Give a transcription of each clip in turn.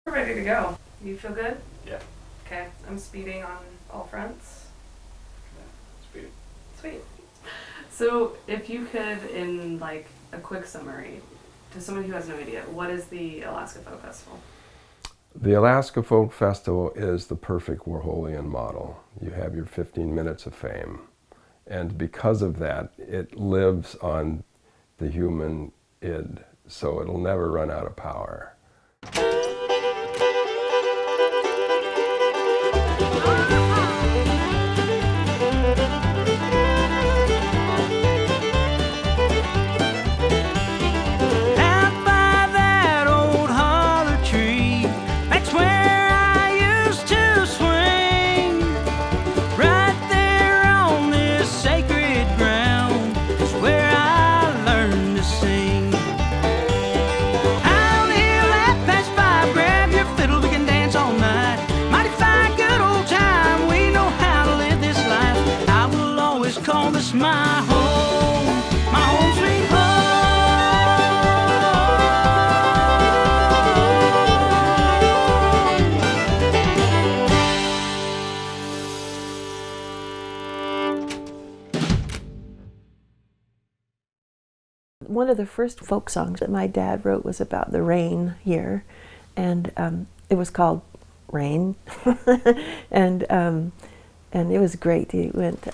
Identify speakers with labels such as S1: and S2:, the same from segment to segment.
S1: We're ready to go. You feel good?
S2: Yeah.
S1: Okay, I'm speeding on all fronts.
S2: Speed.
S1: Sweet. So if you could, in like a quick summary, to someone who has no idea, what is the Alaska Folk Festival?
S3: The Alaska Folk Festival is the perfect Warholian model. You have your 15 minutes of fame. And because of that, it lives on the human id, so it'll never run out of power.
S4: My home sweet home.
S5: One of the first folk songs that my dad wrote was about the rain here, and it was called Rain, and it was great. He went.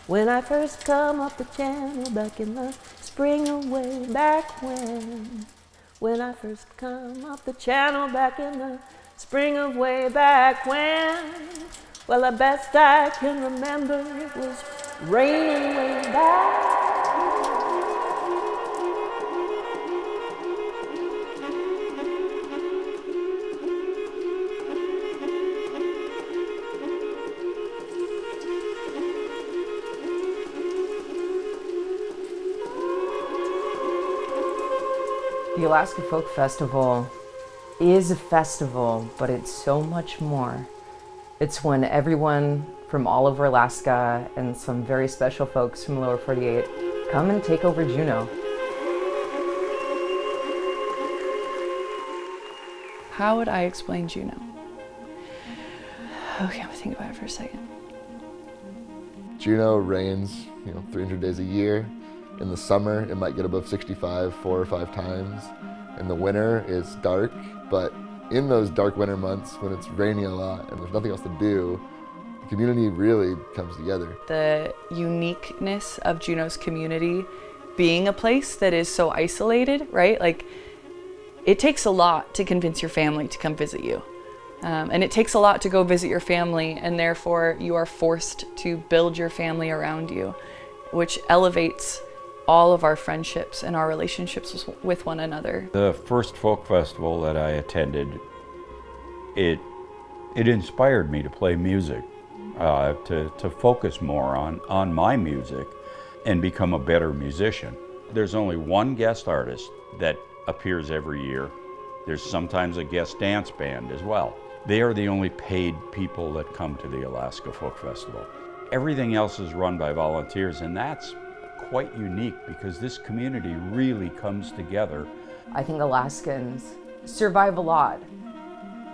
S5: When I first come up the channel back in the spring of way back when I first come up the channel back in the spring of way back when, well, the best I can remember it was raining way back.
S6: The Alaska Folk Festival is a festival, but it's so much more. It's when everyone from all over Alaska and some very special folks from Lower 48 come and take over Juneau.
S7: How would I explain Juneau? Okay, I'm gonna think about it for a second.
S8: Juneau rains, 300 days a year. In the summer, it might get above 65 4 or 5 times. In the winter, it's dark, but in those dark winter months when it's raining a lot and there's nothing else to do, the community really comes together.
S7: The uniqueness of Juneau's community being a place that is so isolated, right? Like, it takes a lot to convince your family to come visit you. And it takes a lot to go visit your family, and therefore you are forced to build your family around you, which elevates all of our friendships and our relationships with one another.
S2: The first folk festival that I attended, it inspired me to play music, to focus more on my music and become a better musician. There's only one guest artist that appears every year. There's sometimes a guest dance band as well. They are the only paid people that come to the Alaska Folk Festival. Everything else is run by volunteers, and that's quite unique because this community really comes together.
S6: I think Alaskans survive a lot.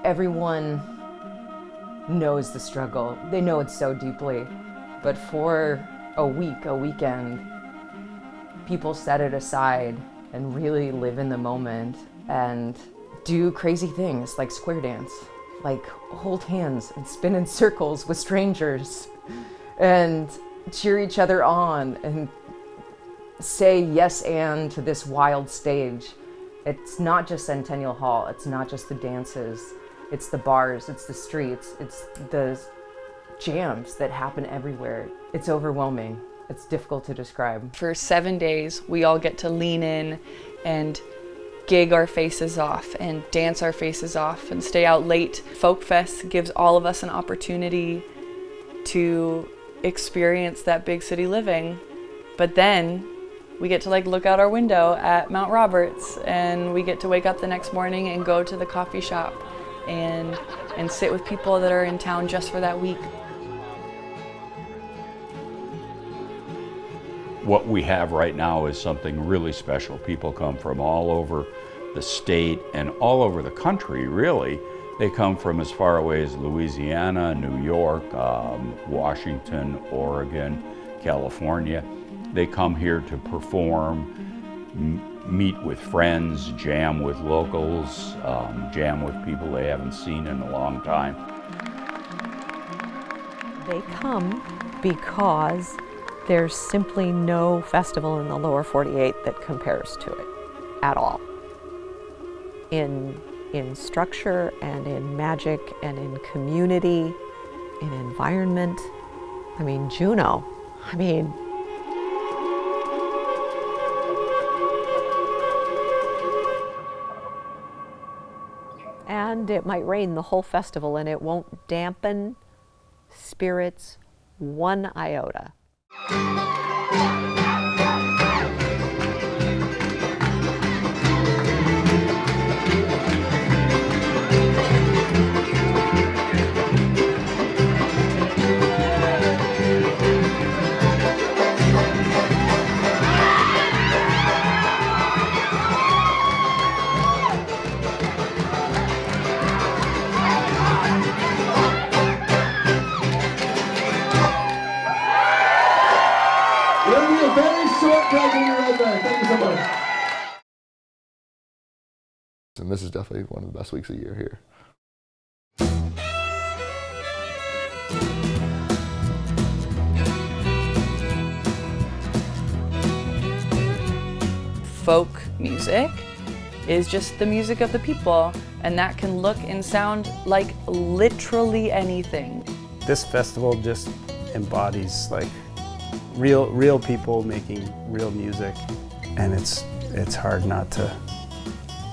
S6: Everyone knows the struggle. They know it so deeply. But for a weekend, people set it aside and really live in the moment and do crazy things like square dance, like hold hands and spin in circles with strangers and cheer each other on and say yes and to this wild stage. It's not just Centennial Hall, it's not just the dances, it's the bars, it's the streets, it's the jams that happen everywhere. It's overwhelming. It's difficult to describe.
S7: For 7 days, we all get to lean in and gig our faces off and dance our faces off and stay out late. Folk Fest gives all of us an opportunity to experience that big city living, but then we get to look out our window at Mount Roberts, and we get to wake up the next morning and go to the coffee shop and sit with people that are in town just for that week.
S2: What we have right now is something really special. People come from all over the state and all over the country, really. They come from as far away as Louisiana, New York, Washington, Oregon, California. They come here to perform, meet with friends, jam with locals, jam with people they haven't seen in a long time.
S5: They come because there's simply no festival in the lower 48 that compares to it at all. In structure and in magic and in community, in environment. I mean, Juneau, and it might rain the whole festival and it won't dampen spirits one iota.
S8: And this is definitely one of the best weeks of the year here.
S7: Folk music is just the music of the people, and that can look and sound like literally anything.
S9: This festival just embodies like real people making real music, and it's hard not to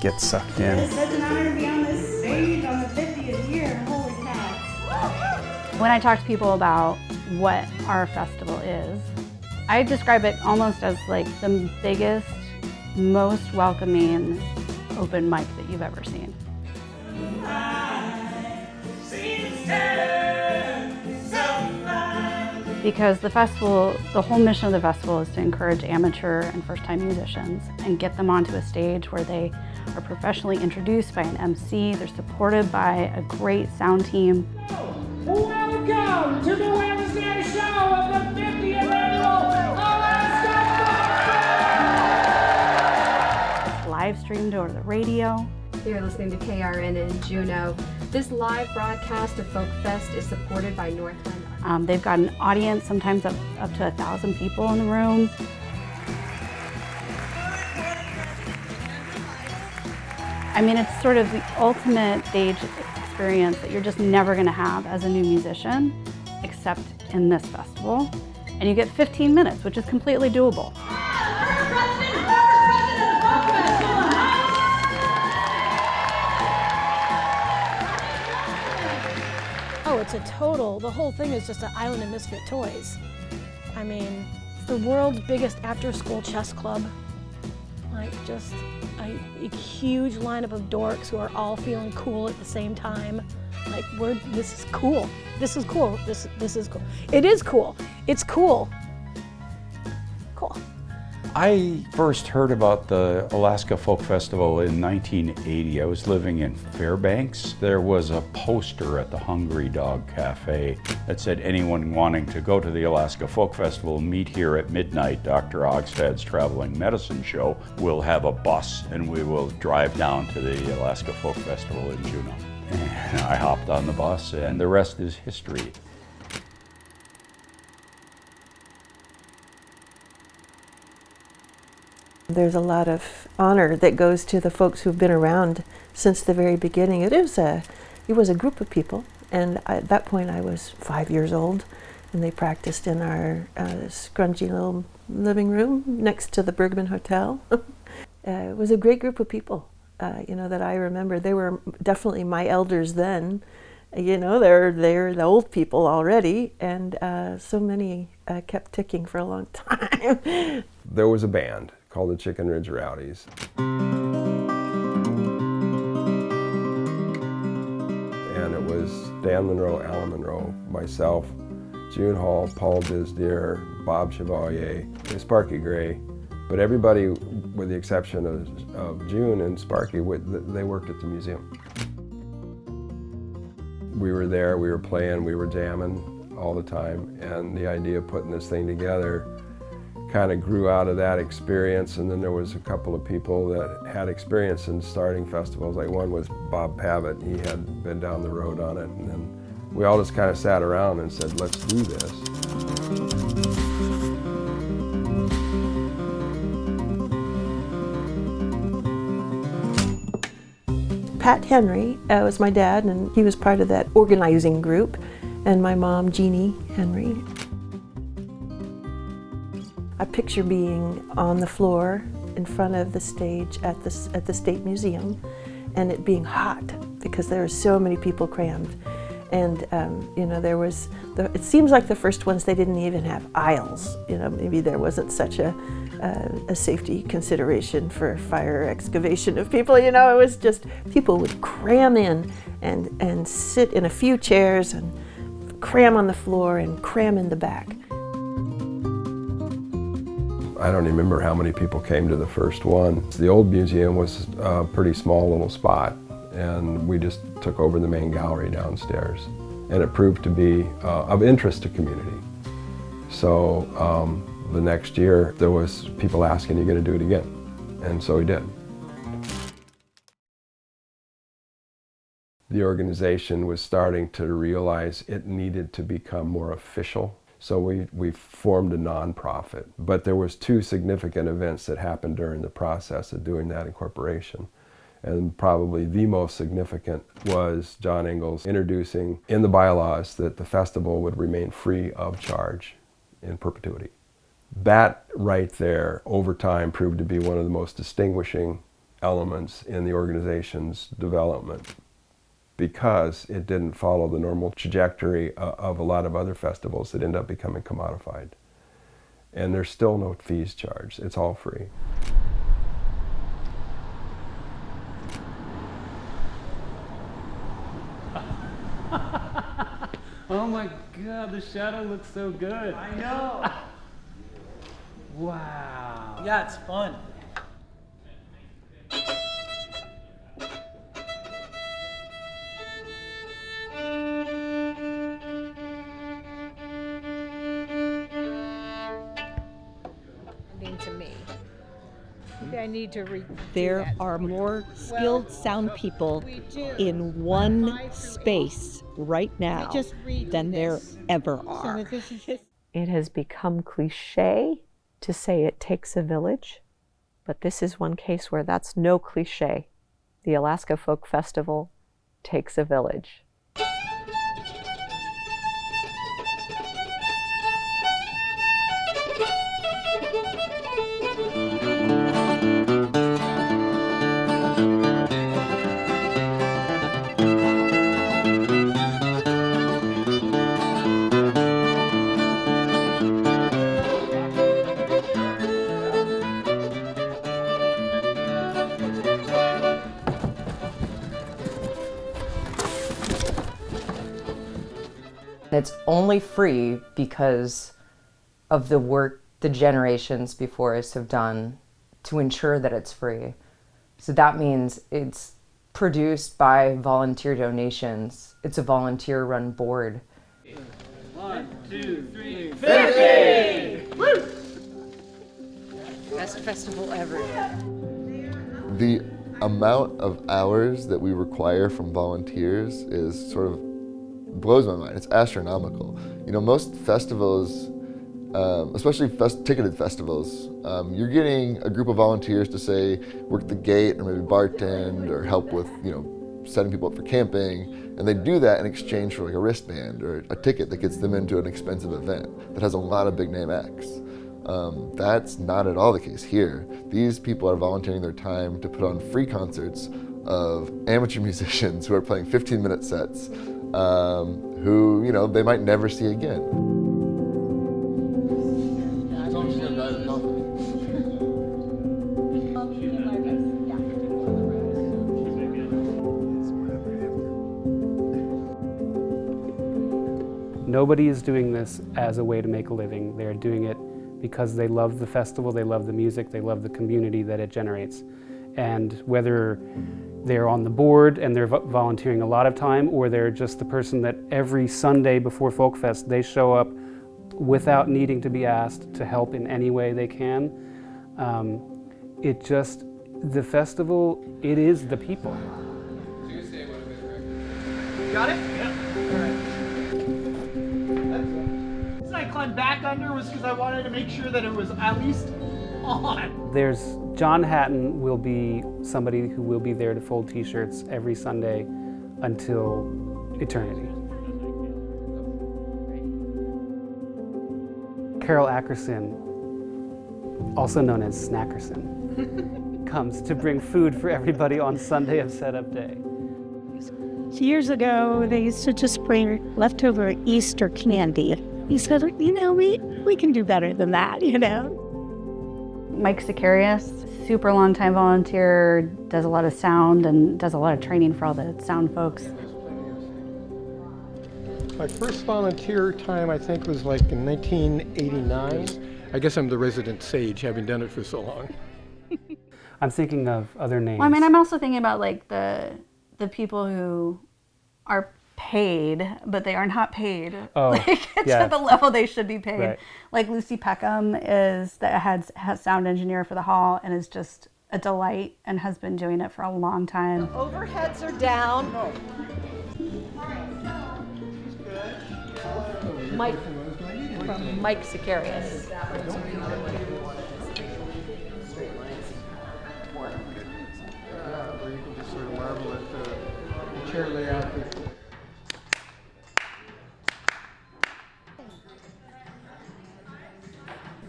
S9: get sucked in.
S4: It's such an honor to be on this stage on the 50th year. Holy cow.
S10: When I talk to people about what our festival is, I describe it almost as like the biggest, most welcoming open mic that you've ever seen. Because the festival, the whole mission of the festival is to encourage amateur and first-time musicians and get them onto a stage where they are professionally introduced by an MC, they're supported by a great sound team.
S4: Welcome to the Wednesday show of the 50th annual Alaska Folk Fest!
S10: It's live streamed over the radio.
S11: You're listening to KRN in Juneau. This live broadcast of Folk Fest is supported by Northland.
S10: They've got an audience, sometimes up to 1,000 people in the room. I mean, it's sort of the ultimate stage experience that you're just never going to have as a new musician, except in this festival. And you get 15 minutes, which is completely doable.
S12: Oh, it's a total, the whole thing is just an island of misfit toys. I mean, it's the world's biggest after-school chess club. Like, just a huge lineup of dorks who are all feeling cool at the same time. Like, this is cool. This is cool. This is cool. It is cool. It's cool. Cool.
S2: I first heard about the Alaska Folk Festival in 1980. I was living in Fairbanks. There was a poster at the Hungry Dog Cafe that said, anyone wanting to go to the Alaska Folk Festival, meet here at midnight. Dr. Ogstad's Traveling Medicine Show will have a bus and we will drive down to the Alaska Folk Festival in Juneau. And I hopped on the bus and the rest is history.
S5: There's a lot of honor that goes to the folks who've been around since the very beginning. It was a group of people, and at that point I was 5 years old, and they practiced in our scrunchy little living room next to the Bergman Hotel. It was a great group of people, that I remember. They were definitely my elders then. They're the old people already, and so many kept ticking for a long time.
S3: There was a band called the Chicken Ridge Rowdies. And it was Dan Monroe, Alan Monroe, myself, June Hall, Paul Disdeer, Bob Chevalier, and Sparky Gray. But everybody with the exception of June and Sparky, they worked at the museum. We were there, we were playing, we were jamming all the time, and the idea of putting this thing together kind of grew out of that experience. And then there was a couple of people that had experience in starting festivals. Like one was Bob Pavitt. He had been down the road on it, and then we all just kind of sat around and said, let's do this.
S5: Pat Henry was my dad, and he was part of that organizing group, and my mom, Jeannie Henry. I picture being on the floor in front of the stage at the State Museum, and it being hot because there were so many people crammed. And you know, it seems like the first ones, they didn't even have aisles. You know, maybe there wasn't such a safety consideration for fire excavation of people. You know, it was just people would cram in and sit in a few chairs and cram on the floor and cram in the back.
S3: I don't remember how many people came to the first one. The old museum was a pretty small little spot, and we just took over the main gallery downstairs. And it proved to be of interest to community. So the next year there was people asking, "You going to do it again?" And so we did. The organization was starting to realize it needed to become more official. So we formed a nonprofit, but there was two significant events that happened during the process of doing that incorporation. And probably the most significant was John Ingalls introducing in the bylaws that the festival would remain free of charge in perpetuity. That right there, over time, proved to be one of the most distinguishing elements in the organization's development, because it didn't follow the normal trajectory of a lot of other festivals that end up becoming commodified. And there's still no fees charged. It's all free.
S13: Oh my God, the shadow looks so good.
S14: I know.
S13: Wow.
S14: Yeah, it's fun.
S15: To me. Maybe I need to
S16: There are more skilled sound people in one space right now than there ever are.
S5: It has become cliche to say it takes a village, but this is one case where that's no cliche. The Alaska Folk Festival takes a village.
S6: It's only free because of the work the generations before us have done to ensure that it's free. So that means it's produced by volunteer donations. It's a volunteer-run board.
S13: 1, 2, 3,
S15: 50! Woo! Best festival ever.
S8: The amount of hours that we require from volunteers is sort of blows my mind. It's astronomical. You know, most festivals, especially ticketed festivals, you're getting a group of volunteers to say work the gate or maybe bartend or help with, you know, setting people up for camping, and they do that in exchange for like a wristband or a ticket that gets them into an expensive event that has a lot of big name acts. That's not at all the case here. These people are volunteering their time to put on free concerts of amateur musicians who are playing 15-minute sets, who, you know, they might never see again.
S9: Nobody is doing this as a way to make a living. They're doing it because they love the festival, they love the music, they love the community that it generates. And whether they're on the board and they're volunteering a lot of time, or they're just the person that every Sunday before Folk Fest, they show up without needing to be asked to help in any way they can. The festival, it is the people.
S4: Got it? Yeah. All right. The reason I climbed back under was because I wanted to make sure that it was at least on.
S9: There's John Hatton will be somebody who will be there to fold t-shirts every Sunday until eternity. Carol Ackerson, also known as Snackerson, comes to bring food for everybody on Sunday of setup day.
S16: Years ago, they used to just bring leftover Easter candy. He said, we can do better than that,
S10: Mike Sicarius, super long time volunteer, does a lot of sound and does a lot of training for all the sound folks.
S14: My first volunteer time, I think, was like in 1989. I guess I'm the resident sage, having done it for so long.
S9: I'm thinking of other names.
S10: Well, I'm also thinking about like the people who are paid, but they are not paid to the level they should be paid.
S9: Right.
S10: Like Lucy Peckham is the head sound engineer for the hall and is just a delight and has been doing it for a long time.
S16: Overheads are down. Mike from Mike Sicarius.
S14: Where you can just sort of marvel at the chair layout.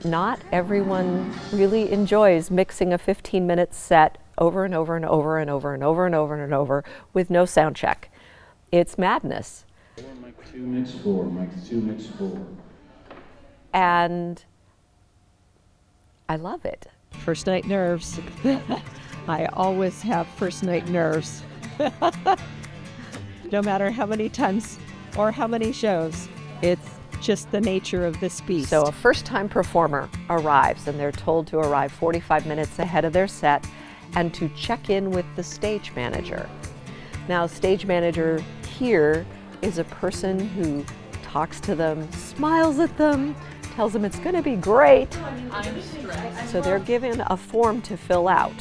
S17: Not everyone really enjoys mixing a 15-minute set over and over and over and over and over and over and over with no sound check. It's madness.
S13: Mic 2, mix 4, mic 2, mix 4.
S17: And I love it.
S16: First night nerves. I always have first night nerves. No matter how many times or how many shows, it's just the nature of this beast.
S17: So a first-time performer arrives and they're told to arrive 45 minutes ahead of their set and to check in with the stage manager. Now, stage manager here is a person who talks to them, smiles at them, tells them it's going to be great. So they're given a form to fill out.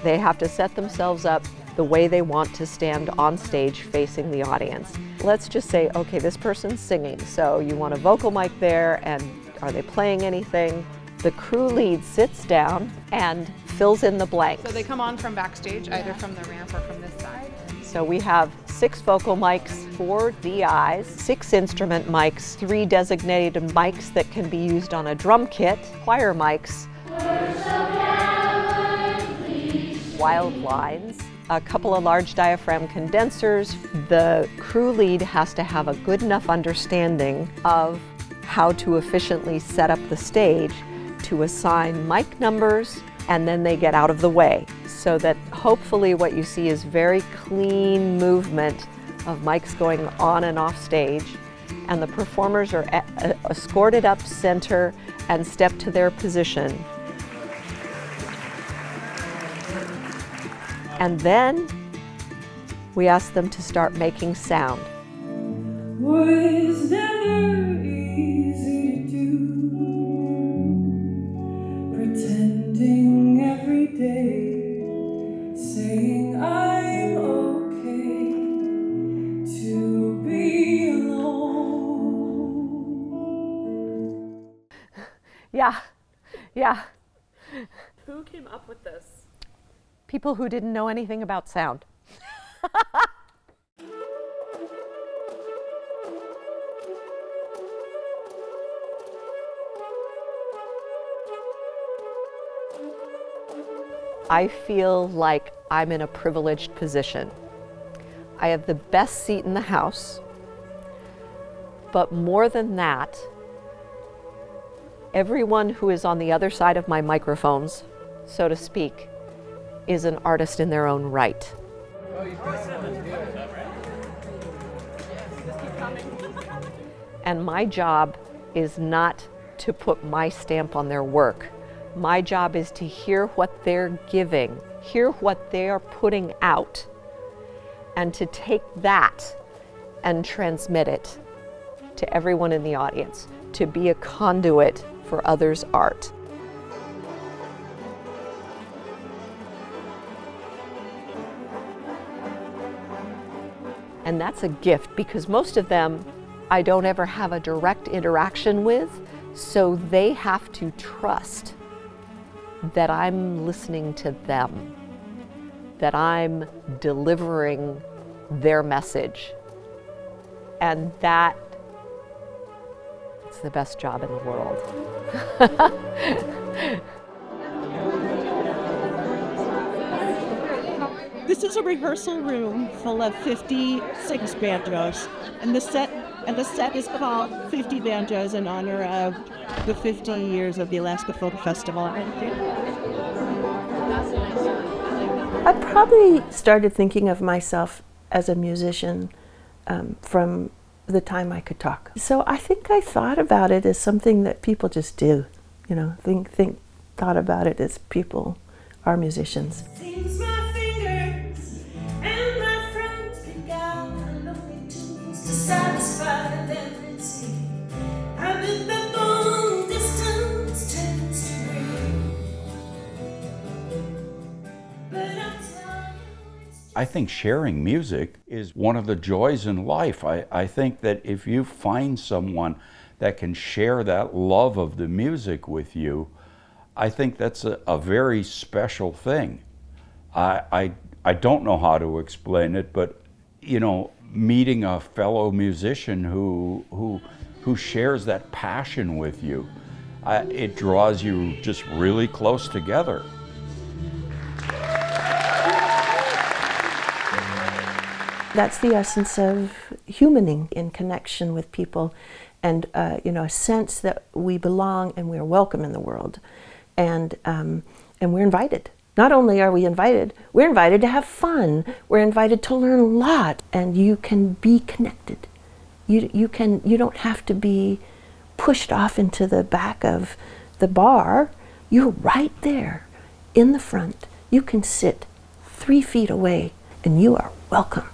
S17: They have to set themselves up the way they want to stand on stage facing the audience. Let's just say, okay, this person's singing, so you want a vocal mic there, and are they playing anything? The crew lead sits down and fills in the blanks.
S18: So they come on from backstage, either from the ramp or from this side?
S17: So we have 6 vocal mics, 4 DIs, 6 instrument mics, 3 designated mics that can be used on a drum kit, choir mics, wild lines, a couple of large diaphragm condensers. The crew lead has to have a good enough understanding of how to efficiently set up the stage to assign mic numbers, and then they get out of the way, so that hopefully what you see is very clean movement of mics going on and off stage, and the performers are escorted up center and step to their position. And then we ask them to start making sound.
S19: Was never easy to do, pretending every day, saying I'm okay to be alone.
S17: Yeah.
S1: Who came up with this?
S17: People who didn't know anything about sound. I feel like I'm in a privileged position. I have the best seat in the house, but more than that, everyone who is on the other side of my microphones, so to speak, is an artist in their own right. And my job is not to put my stamp on their work. My job is to hear what they're giving, hear what they are putting out, and to take that and transmit it to everyone in the audience, to be a conduit for others' art. And that's a gift, because most of them I don't ever have a direct interaction with, so they have to trust that I'm listening to them, that I'm delivering their message. And that's the best job in the world.
S16: This is a rehearsal room full of 56 banjos, and the set is called 50 Banjos in honor of the 50 years of the Alaska Folk Festival.
S5: I probably started thinking of myself as a musician from the time I could talk. So I think I thought about it as something that people just do, you know, thought about it as people are musicians.
S2: I think sharing music is one of the joys in life. I think that if you find someone that can share that love of the music with you, I think that's a very special thing. I don't know how to explain it, but you know, meeting a fellow musician who shares that passion with you, it draws you just really close together.
S5: That's the essence of humaning, in connection with people, and you know, a sense that we belong and we're welcome in the world, and we're invited. Not only are we invited, we're invited to have fun. We're invited to learn a lot, and you can be connected. You don't have to be pushed off into the back of the bar. You're right there in the front. You can sit 3 feet away, and you are welcome.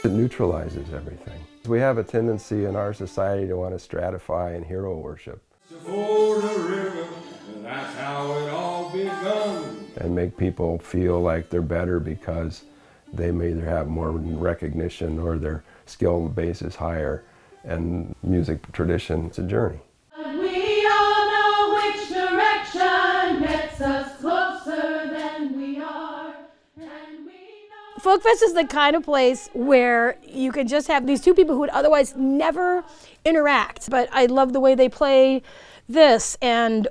S3: It neutralizes everything. We have a tendency in our society to want to stratify and hero worship.
S19: That's how it all begun.
S3: And make people feel like they're better because they may either have more recognition or their skill base is higher. And music tradition, it's a journey.
S4: We all know which direction gets us closer than we are.
S12: Folkfest is the kind of place where you can just have these two people who would otherwise never interact. But I love the way they play this,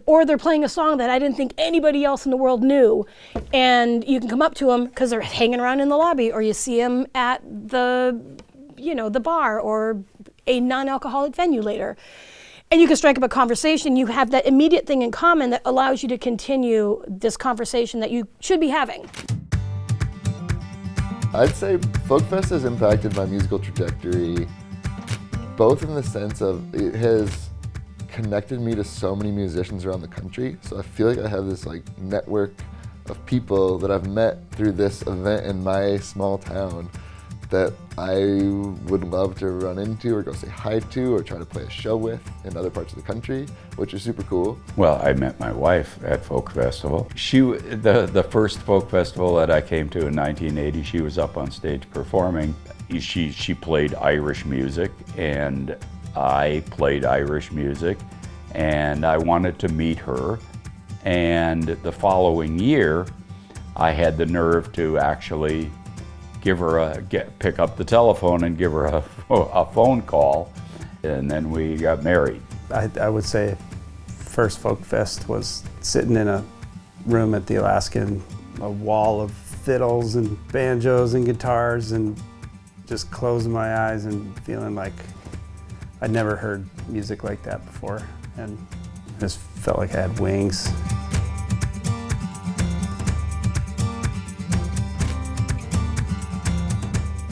S12: or they're playing a song that I didn't think anybody else in the world knew. And you can come up to them because they're hanging around in the lobby, or you see them at the bar or a non-alcoholic venue later. And you can strike up a conversation. You have that immediate thing in common that allows you to continue this conversation that you should be having.
S8: I'd say Folkfest has impacted my musical trajectory, both in the sense of it has connected me to so many musicians around the country. So I feel like I have this network of people that I've met through this event in my small town that I would love to run into or go say hi to or try to play a show with in other parts of the country, which is super cool.
S2: Well, I met my wife at Folk Festival. The first Folk Festival that I came to in 1980, she was up on stage performing. She played Irish music, and I played Irish music, and I wanted to meet her. And the following year, I had the nerve to actually give her pick up the telephone and give her a phone call, and then we got married.
S9: I would say first Folk Fest was sitting in a room at the Alaskan, a wall of fiddles and banjos and guitars, and just closing my eyes and feeling like I'd never heard music like that before, and just felt like I had wings.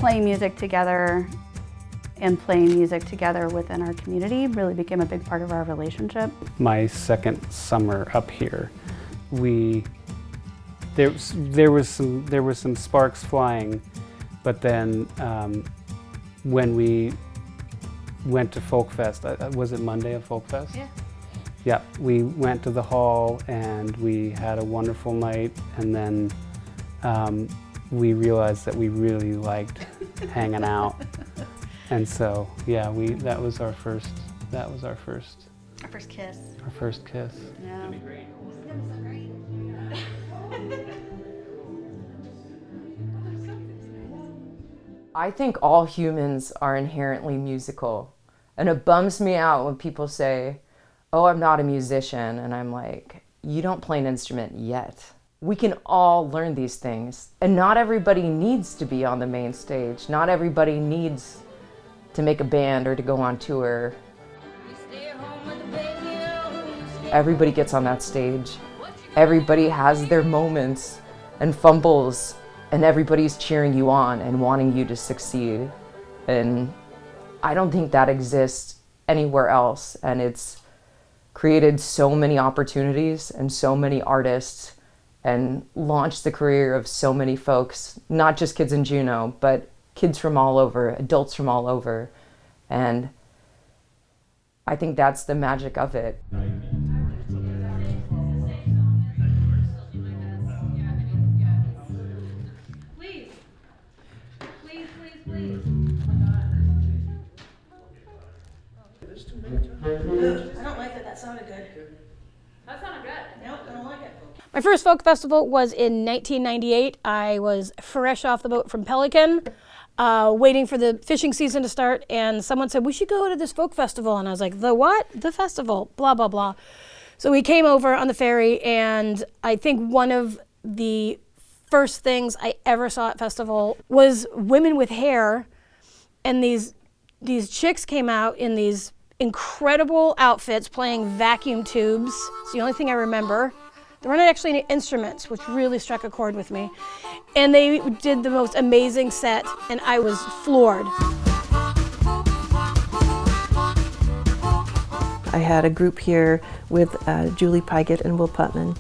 S10: playing music together and playing music together within our community really became a big part of our relationship.
S9: My second summer up here, there was some sparks flying, but then when we went to Folk Fest, was it Monday of Folk Fest?
S10: Yeah.
S9: Yeah, we went to the hall and we had a wonderful night, and then we realized that we really liked hanging out. And so, yeah, that was our first
S10: Our first kiss.
S9: Our first kiss.
S10: Yeah.
S6: I think all humans are inherently musical. And it bums me out when people say, oh, I'm not a musician. And I'm like, you don't play an instrument yet. We can all learn these things. And not everybody needs to be on the main stage. Not everybody needs to make a band or to go on tour. Everybody gets on that stage. Everybody has their moments and fumbles, and everybody's cheering you on and wanting you to succeed. And I don't think that exists anywhere else. And it's created so many opportunities and so many artists and launched the career of so many folks, not just kids in Juneau, but kids from all over, adults from all over. And I think that's the magic of it.
S12: I don't like that. That sounded good.
S15: That sounded good.
S12: Nope, I don't like it. My first folk festival was in 1998. I was fresh off the boat from Pelican, waiting for the fishing season to start, and someone said, we should go to this folk festival. And I was like, the what? The festival, blah, blah, blah. So we came over on the ferry, and I think one of the first things I ever saw at festival was women with hair, and these chicks came out in these incredible outfits playing vacuum tubes. It's the only thing I remember. There weren't actually any instruments, which really struck a chord with me. And they did the most amazing set, and I was floored.
S5: I had a group here with Julie Pygott and Will Putman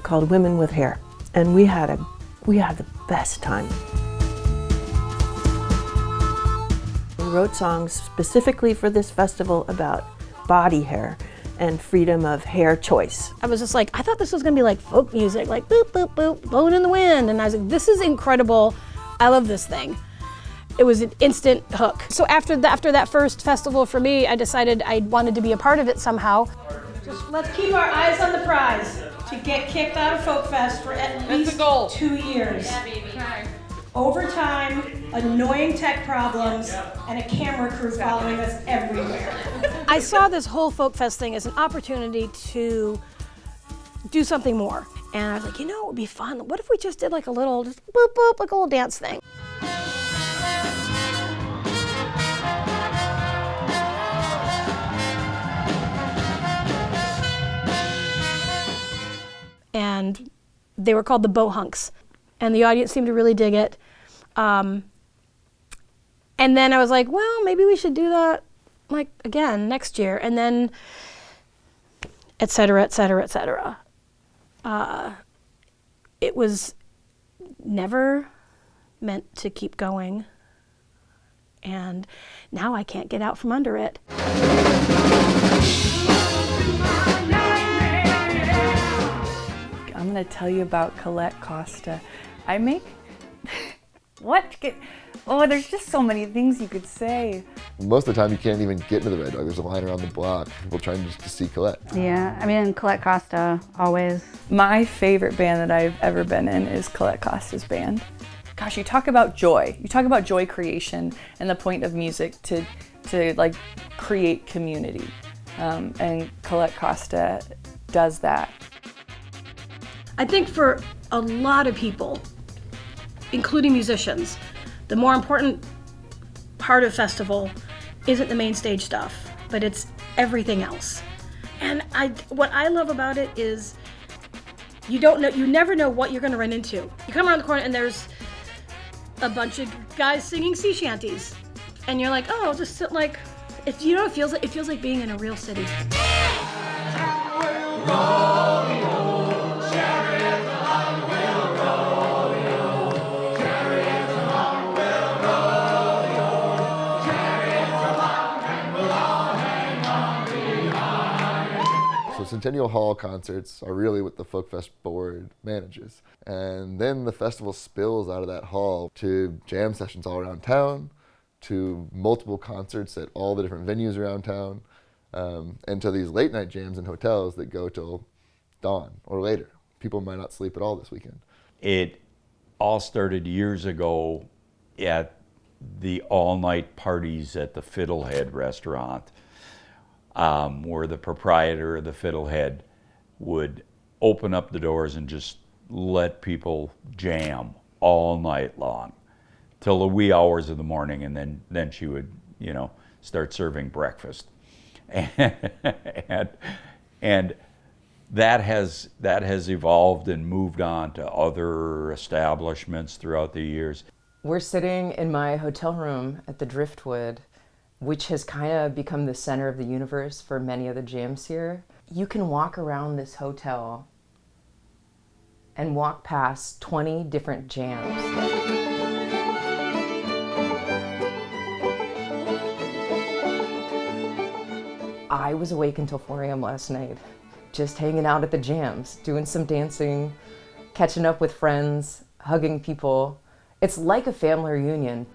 S5: called Women with Hair, and we had the best time. We wrote songs specifically for this festival about body hair and freedom of hair choice.
S12: I was just like, I thought this was gonna be like folk music, like boop, boop, boop, blowing in the wind. And I was like, this is incredible. I love this thing. It was an instant hook. So after that first festival for me, I decided I wanted to be a part of it somehow. Just let's keep our eyes on the prize to get kicked out of Folk Fest for at least 2 years.
S15: Yeah, baby. Okay.
S12: Overtime, annoying tech problems, and a camera crew following us everywhere. I saw this whole Folk Fest thing as an opportunity to do something more. And I was like, you know, it would be fun. What if we just did like a little, just boop, boop, like a little dance thing. And they were called the Bohunks. And the audience seemed to really dig it. And then I was like, well, maybe we should do that like again next year. And then et cetera, et cetera, et cetera. It was never meant to keep going. And now I can't get out from under it.
S7: I'm going to tell you about Colette Costa. I make... Oh, there's just so many things you could say.
S8: Most of the time you can't even get into the Red Dog. There's a line around the block, people trying just to see Colette.
S10: Yeah, I mean, Colette Costa, always.
S7: My favorite band that I've ever been in is Colette Costa's band. Gosh, you talk about joy. You talk about joy creation and the point of music to like create community. And Colette Costa does that.
S12: I think for a lot of people, including musicians, the more important part of festival isn't the main stage stuff, but it's everything else. And what I love about it is you never know what you're gonna run into. You come around the corner and there's a bunch of guys singing sea shanties. And you're like, oh, I'll just sit like, it feels like being in a real city.
S8: So Centennial Hall concerts are really what the Folk Fest board manages. And then the festival spills out of that hall to jam sessions all around town, to multiple concerts at all the different venues around town, and to these late night jams in hotels that go till dawn or later. People might not sleep at all this weekend.
S2: It all started years ago at the all-night parties at the Fiddlehead restaurant, where the proprietor of the Fiddlehead would open up the doors and just let people jam all night long till the wee hours of the morning, and then she would, start serving breakfast. And that has evolved and moved on to other establishments throughout the years.
S6: We're sitting in my hotel room at the Driftwood, which has kind of become the center of the universe for many of the jams here. You can walk around this hotel and walk past 20 different jams. I was awake until 4 a.m. last night, just hanging out at the jams, doing some dancing, catching up with friends, hugging people. It's like a family reunion.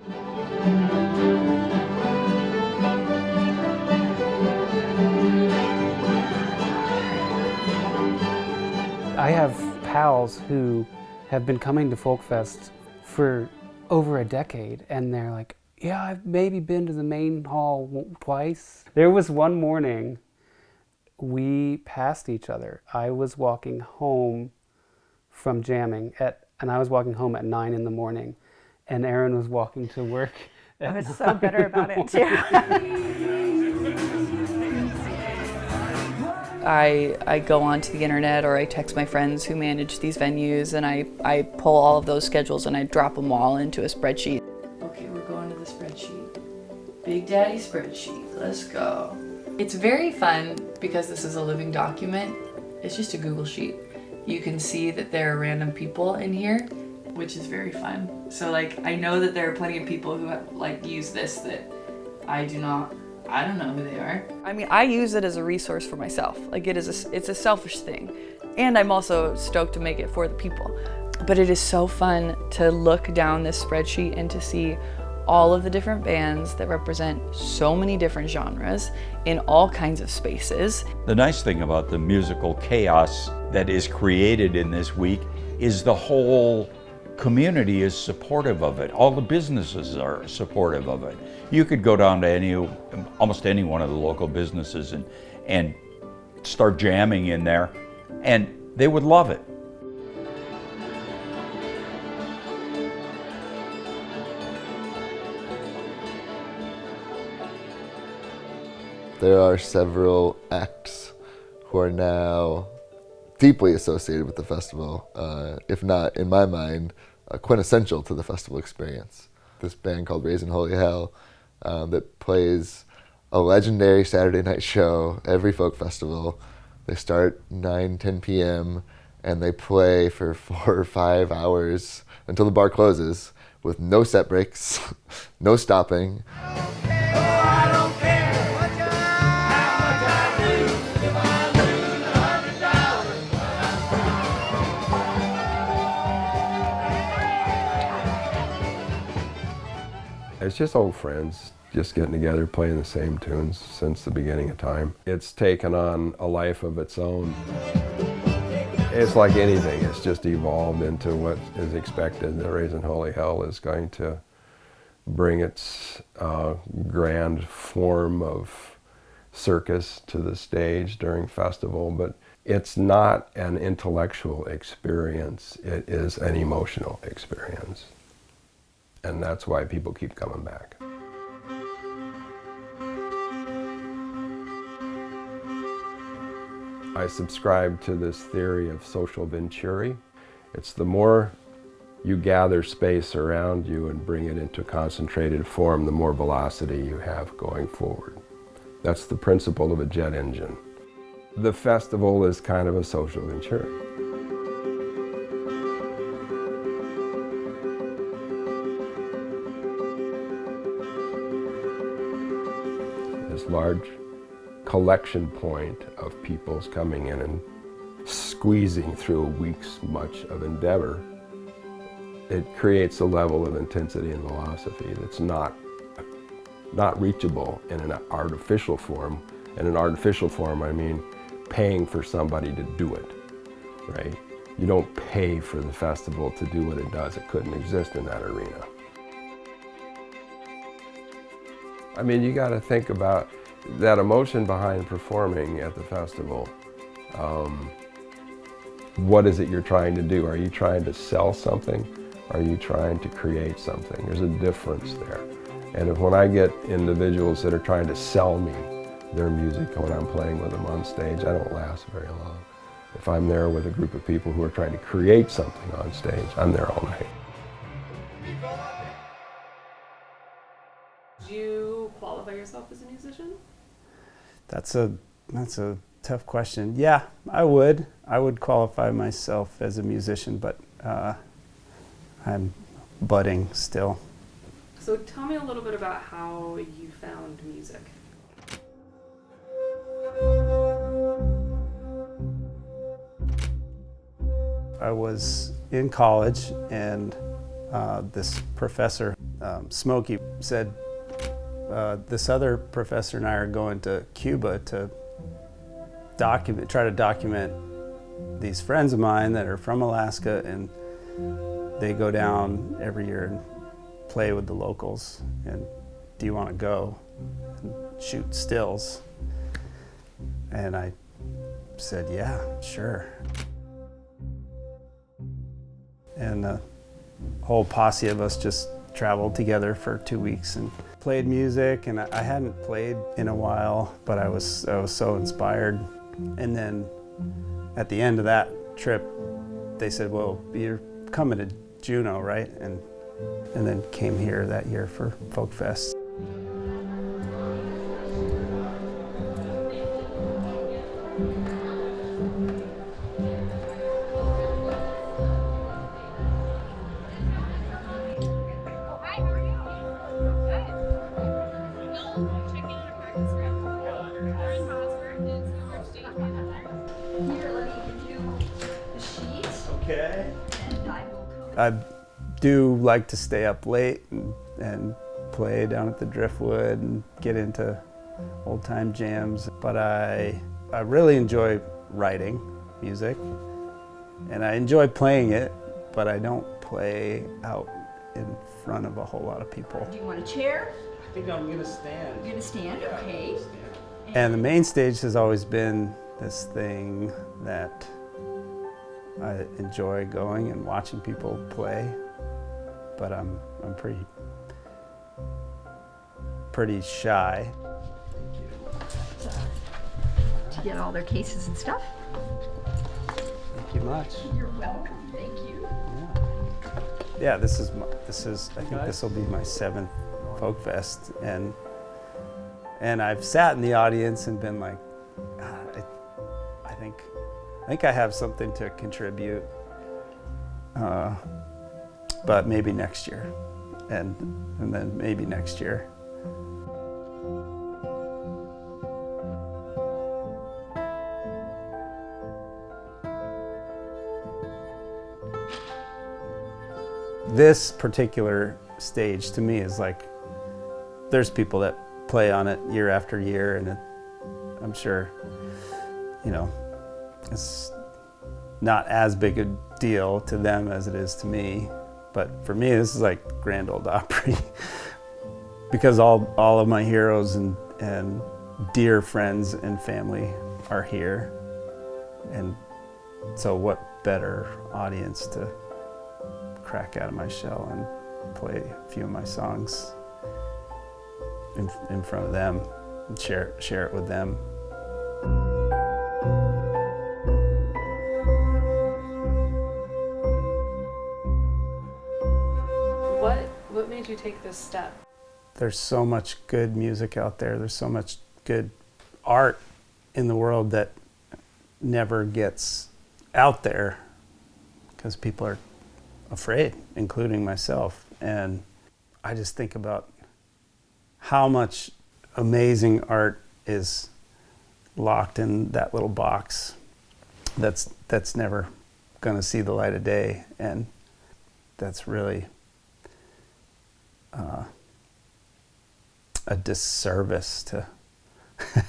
S9: I have pals who have been coming to Folk Fest for over a decade, and they're like, yeah, I've maybe been to the main hall twice. There was one morning we passed each other. I was walking home from jamming and I was walking home at 9 in the morning, and Erin was walking to work.
S10: I was so bitter about it too.
S7: I go onto the internet, or I text my friends who manage these venues, and I pull all of those schedules and I drop them all into a spreadsheet. Okay, we're going to the spreadsheet. Big Daddy spreadsheet, let's go. It's very fun because this is a living document. It's just a Google sheet. You can see that there are random people in here, which is very fun. So I know that there are plenty of people who have use this that I don't know who they are. I mean, I use it as a resource for myself. It's a selfish thing. And I'm also stoked to make it for the people. But it is so fun to look down this spreadsheet and to see all of the different bands that represent so many different genres in all kinds of spaces.
S2: The nice thing about the musical chaos that is created in this week is the whole community is supportive of it. All the businesses are supportive of it. You could go down to almost any one of the local businesses and start jamming in there, and they would love it.
S8: There are several acts who are now deeply associated with the festival, if not, in my mind, quintessential to the festival experience. This band called Raising Holy Hell that plays a legendary Saturday night show every folk festival. They start 9-10 p.m. and they play for 4 or 5 hours until the bar closes with no set breaks, no stopping.
S3: It's just old friends, just getting together, playing the same tunes since the beginning of time. It's taken on a life of its own. It's like anything, it's just evolved into what is expected. The Raising Holy Hell is going to bring its grand form of circus to the stage during festival, but it's not an intellectual experience, it is an emotional experience. And that's why people keep coming back. I subscribe to this theory of social venturi. It's the more you gather space around you and bring it into concentrated form, the more velocity you have going forward. That's the principle of a jet engine. The festival is kind of a social insurance. This large collection point of people's coming in and squeezing through a week's much of endeavor, it creates a level of intensity and velocity that's not reachable in an artificial form. In an artificial form, I mean paying for somebody to do it, right? You don't pay for the festival to do what it does. It couldn't exist in that arena. I mean, you got to think about that emotion behind performing at the festival. What is it you're trying to do? Are you trying to sell something? Are you trying to create something? There's a difference there. And when I get individuals that are trying to sell me their music when I'm playing with them on stage, I don't last very long. If I'm there with a group of people who are trying to create something on stage, I'm there all night.
S1: Do you qualify yourself as a musician?
S20: That's a tough question. Yeah, I would qualify myself as a musician, but I'm budding still.
S1: So tell me a little bit about how you found music.
S20: I was in college, and this professor, Smokey, said, this other professor and I are going to Cuba to try to document these friends of mine that are from Alaska, and they go down every year and play with the locals, and do you want to go and shoot stills? And I said, yeah, sure. And the whole posse of us just traveled together for 2 weeks and played music, and I hadn't played in a while, but I was so inspired. And then at the end of that trip, they said, well, you're coming to Juneau, right? And then came here that year for Folk Fest. I do like to stay up late and play down at the Driftwood and get into old time jams, but I really enjoy writing music, and I enjoy playing it, but I don't play out in front of a whole lot of people.
S21: Do you want a chair?
S13: I think I'm gonna stand.
S21: You're gonna stand? Okay.
S20: And the main stage has always been this thing that I enjoy going and watching people play, but I'm pretty shy.
S21: To get all their cases and stuff.
S20: Thank you much.
S21: You're welcome. Thank you.
S20: Yeah, I think this will be my 7th Folk Fest, and I've sat in the audience and been like, I think I have something to contribute, but maybe next year, and then maybe next year. This particular stage to me is like, there's people that play on it year after year, and I'm sure, it's not as big a deal to them as it is to me, but for me this is like Grand Ole Opry because all of my heroes and dear friends and family are here, and so what better audience to crack out of my shell and play a few of my songs in front of them and share it with them.
S1: made you take this step?
S20: There's so much good music out there. There's so much good art in the world that never gets out there because people are afraid, including myself. And I just think about how much amazing art is locked in that little box that's never going to see the light of day, and that's really a disservice to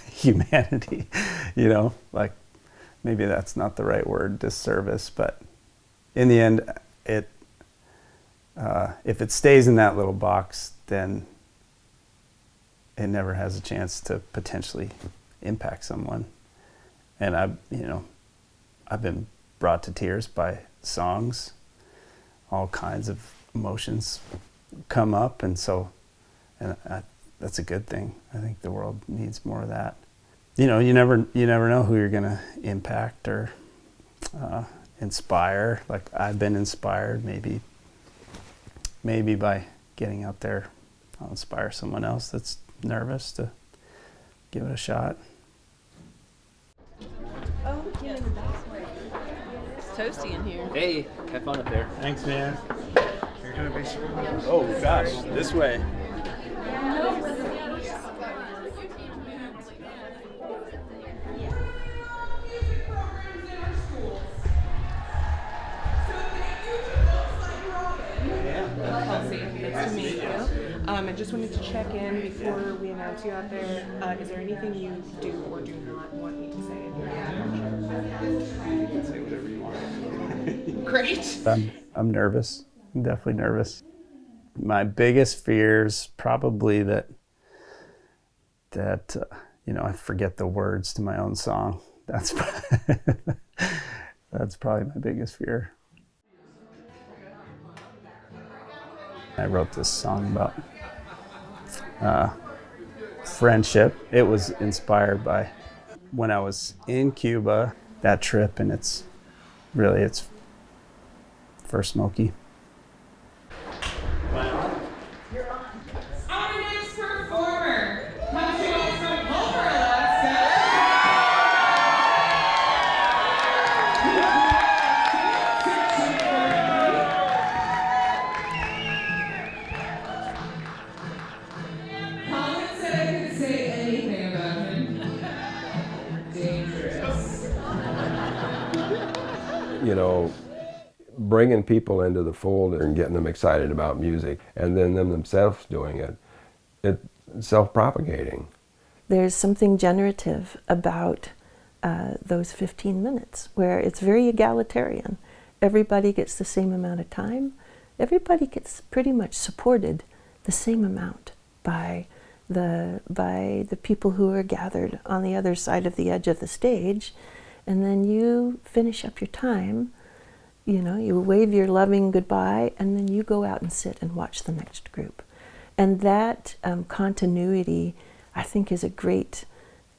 S20: humanity, you know, like maybe that's not the right word, disservice, but in the end, if it stays in that little box, then it never has a chance to potentially impact someone. And I've been brought to tears by songs. All kinds of emotions come up, and that's a good thing. I think the world needs more of that. You know, you never know who you're gonna impact or inspire. Like I've been inspired, maybe by getting out there, I'll inspire someone else that's nervous to give it a shot.
S5: Oh, yeah. It's toasty in here.
S11: Hey, have fun up there.
S20: Thanks, man. You're gonna be. Oh gosh, this way.
S22: Nice to meet you. I just wanted to check in before we announce you out there. Is there anything you do or do not want me to say in your
S20: You can say whatever you want.
S22: Great.
S20: I'm nervous. I'm definitely nervous. My biggest fear is probably that I forget the words to my own song. That's probably my biggest fear. I wrote this song about friendship. It was inspired by when I was in Cuba, that trip, and it's for Smokey.
S4: Our next performer comes to us from Homer, Alaska. Colin said I could say anything about him. Dangerous.
S3: You know, bringing people into the fold and getting them excited about music, and then them themselves doing it, it's self-propagating.
S5: There's something generative about those 15 minutes where it's very egalitarian. Everybody gets the same amount of time. Everybody gets pretty much supported the same amount by the people who are gathered on the other side of the edge of the stage. And then you finish up your time, you know, you wave your loving goodbye, and then you go out and sit and watch the next group. And that continuity, I think, is a great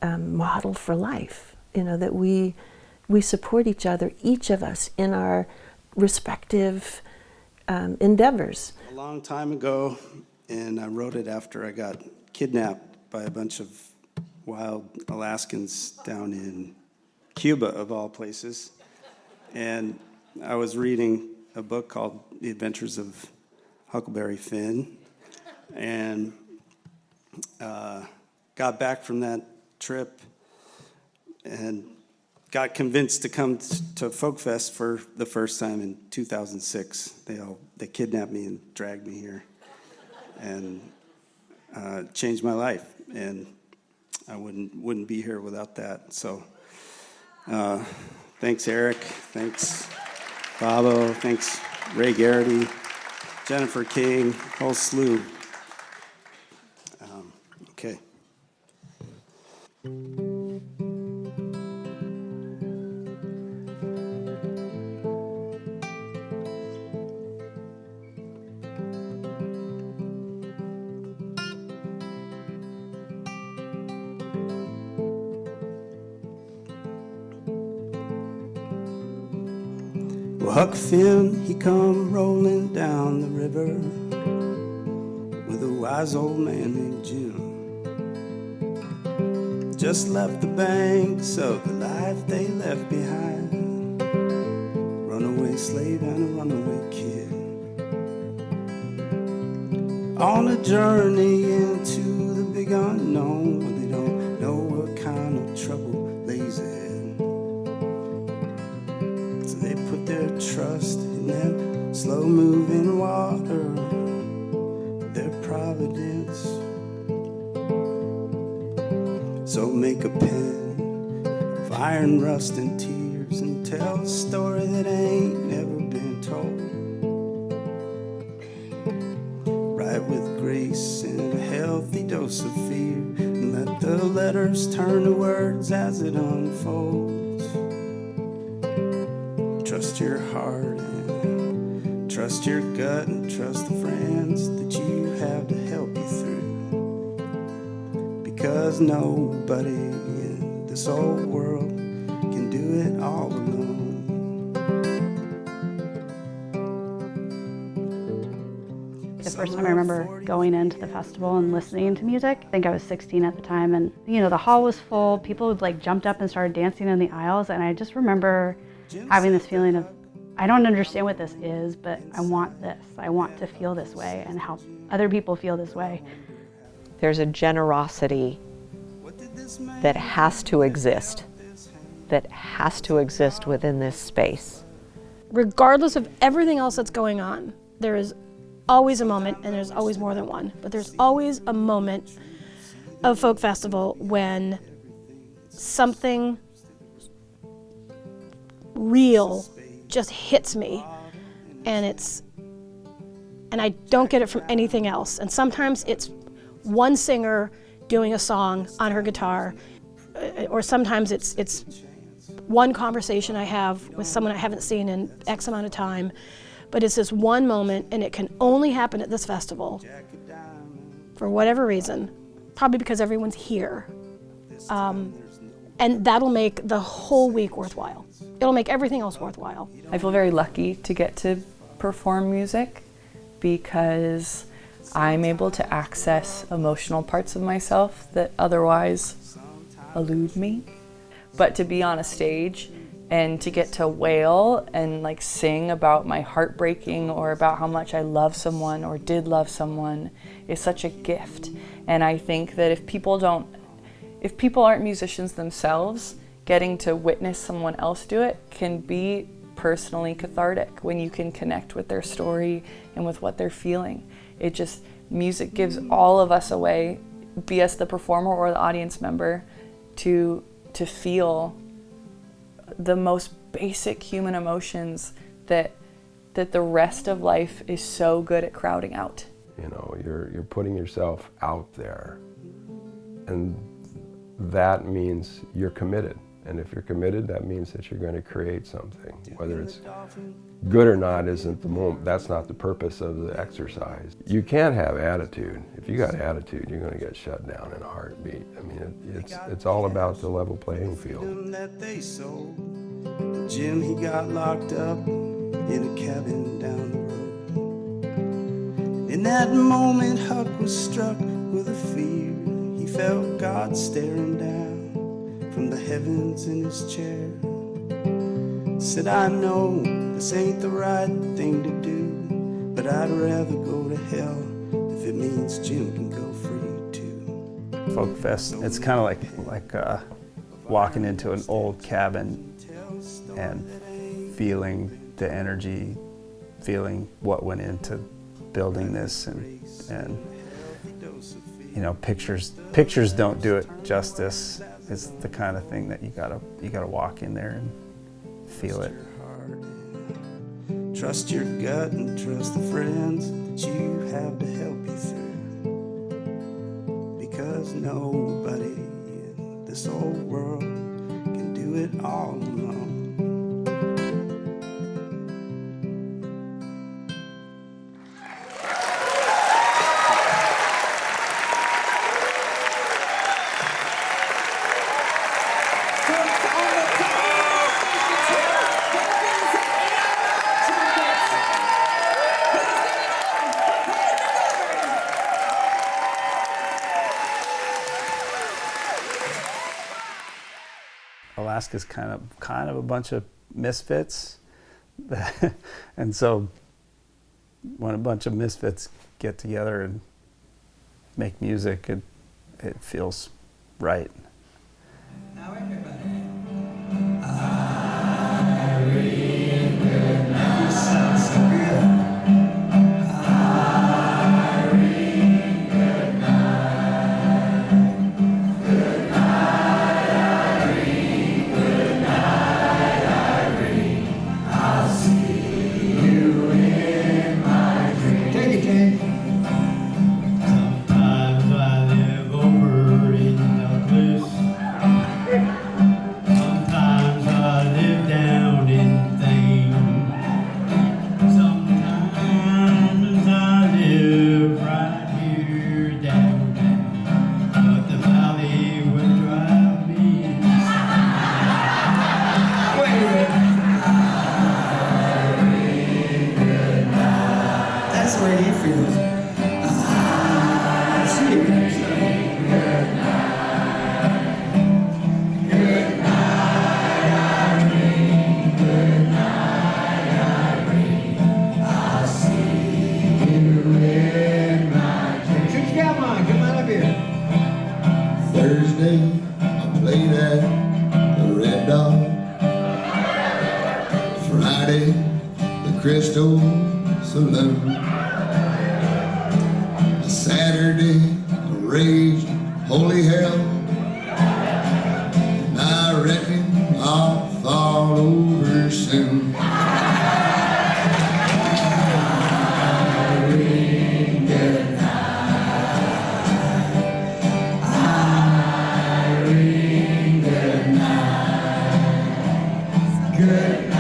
S5: model for life. You know, that we support each other, each of us, in our respective endeavors.
S23: A long time ago, and I wrote it after I got kidnapped by a bunch of wild Alaskans down in Cuba, of all places. And I was reading a book called The Adventures of Huckleberry Finn, and got back from that trip and got convinced to come to Folk Fest for the first time in 2006. They kidnapped me and dragged me here, and changed my life. And I wouldn't be here without that. So thanks, Eric. Thanks, Bobo. Thanks, Ray Garrity, Jennifer King, whole slew. Okay. Well, Huck Finn, he come rolling down the river. wise old man named Jim. Just left the banks of the life they left behind. Runaway slave and a runaway kid. On a journey into the big unknown, where they don't know what kind of trouble lays ahead. So they put their trust in that slow-moving water, their providence. So make a pen of iron, rust, and tears, and tell a story that ain't never been told. Write with grace and a healthy dose of fear, and let the letters turn to words as it unfolds. Trust your heart and trust your gut, and trust the friends that you have to help you through. Because nobody in this old world can do it all alone.
S10: The first time I remember going into the festival and listening to music, I think I was 16 at the time, and the hall was full. People would jumped up and started dancing in the aisles, and I just remember having this feeling of, I don't understand what this is, but I want this. I want to feel this way and help other people feel this way.
S17: There's a generosity that has to exist, within this space.
S12: Regardless of everything else that's going on, there is always a moment, and there's always more than one, but there's always a moment of Folk Festival when something real just hits me, and I don't get it from anything else. And sometimes it's one singer doing a song on her guitar, or sometimes it's one conversation I have with someone I haven't seen in X amount of time, but it's this one moment, and it can only happen at this festival for whatever reason, probably because everyone's here. And that'll make the whole week worthwhile. It'll make everything else worthwhile.
S7: I feel very lucky to get to perform music because I'm able to access emotional parts of myself that otherwise elude me. But to be on a stage and to get to wail and sing about my heartbreaking or about how much I love someone or did love someone is such a gift. And I think that if people aren't musicians themselves, getting to witness someone else do it can be personally cathartic when you can connect with their story and with what they're feeling. Music gives all of us a way, be us the performer or the audience member, to feel the most basic human emotions that the rest of life is so good at crowding out.
S3: You're putting yourself out there, and that means you're committed. And if you're committed, that means that you're going to create something. Whether it's good or not isn't the moment. That's not the purpose of the exercise. You can't have attitude. If you got attitude, you're going to get shut down in a heartbeat. I mean, it's all about the level playing field.
S23: Jim, he got locked up in a cabin down the road. In that moment, Huck was struck with a fear. He felt God staring down from the heavens in his chair. Said, I know this ain't the right thing to do, but I'd rather go to hell if it means Jim can go free too.
S20: Folk Fest, it's kind of like walking into an old cabin and feeling the energy, feeling what went into building this, and pictures don't do it justice. It's the kind of thing that you gotta walk in there and feel it.
S23: Trust your gut and trust the friends that you have to help you through. Because nobody in this old world can do it all alone.
S20: Alaska's kind of a bunch of misfits, and so when a bunch of misfits get together and make music, it feels right.
S4: Now everybody. Sounds so good. Irene, good night. Good night, Irene. Good night, Irene. I'll see you in my dream. Take it, Jane. Sometimes I live over in Douglas. Sometimes I live down in Thane. Sometimes I live right here downtown. But the valley would drive me insane. Wait a minute. Good night. That's the way he feels. See you guys. Good night. Good night, Irene. Good night, Irene. I'll see you in my dreams. Shoot your got mine. Come on up here.
S8: Thursday, I played at the Red Dog. Friday, the Crystal Saloon. Saturday, I raged holy hell. And I reckon I'll fall over soon. Irene, good night. Irene, good night. Good